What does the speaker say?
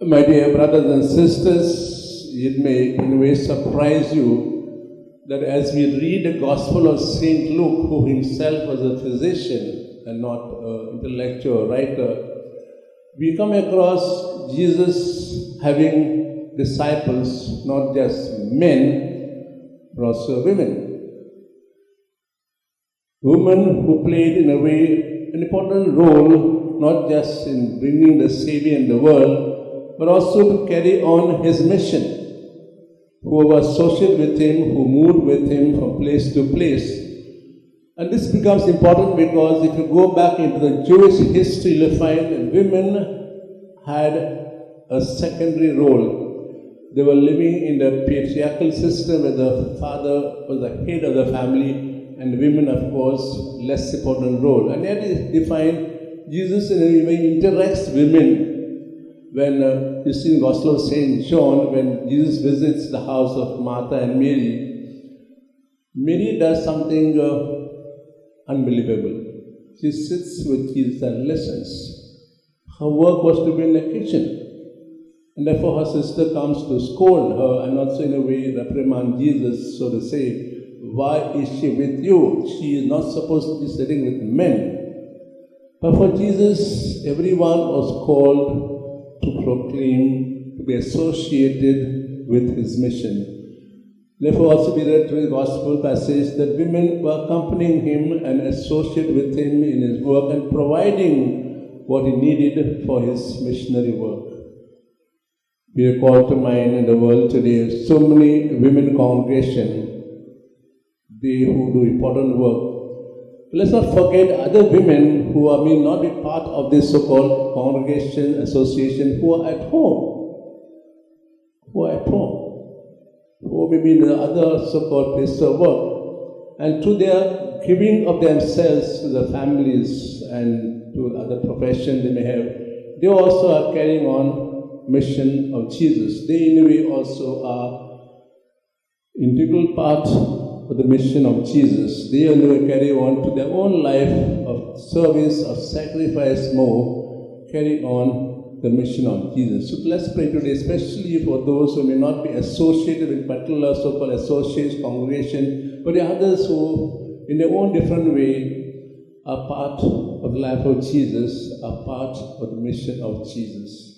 My dear brothers and sisters, it may in a way surprise you that as we read the Gospel of St. Luke, who himself was a physician and not an intellectual writer, we come across Jesus having disciples, not just men, but also women. Women who played in a way an important role, not just in bringing the Savior in the world, but also to carry on his mission, who were associated with him, who moved with him from place to place. And this becomes important because if you go back into the Jewish history, you'll find that women had a secondary role. They were living in the patriarchal system where the father was the head of the family and women, of course, less important role. And yet you find Jesus in a way interacts with women. When you see in the Gospel of St. John, when Jesus visits the house of Martha and Mary, Mary does something unbelievable. She sits with Jesus and listens. Her work was to be in the kitchen. And therefore her sister comes to scold her and also in a way reprimand Jesus, so to say, why is she with you? She is not supposed to be sitting with men. But for Jesus, everyone was called to proclaim, to be associated with his mission. Therefore also we read through the Gospel passage that women were accompanying him and associated with him in his work and providing what he needed for his missionary work. We are called to mind in the world today so many women congregations, they who do important work. Let's not forget other women who may not be part of this so-called congregation, association, who are at home. Who may be in the other so-called place of work. And through their giving of themselves to the families and to other professions they may have, they also are carrying on mission of Jesus. They in a way also are integral part of the mission of Jesus. They will carry on to their own life of service, of sacrifice more, carry on the mission of Jesus. So let's pray today, especially for those who may not be associated with particular so-called associates, congregation, but the others who, in their own different way, are part of the life of Jesus, are part of the mission of Jesus.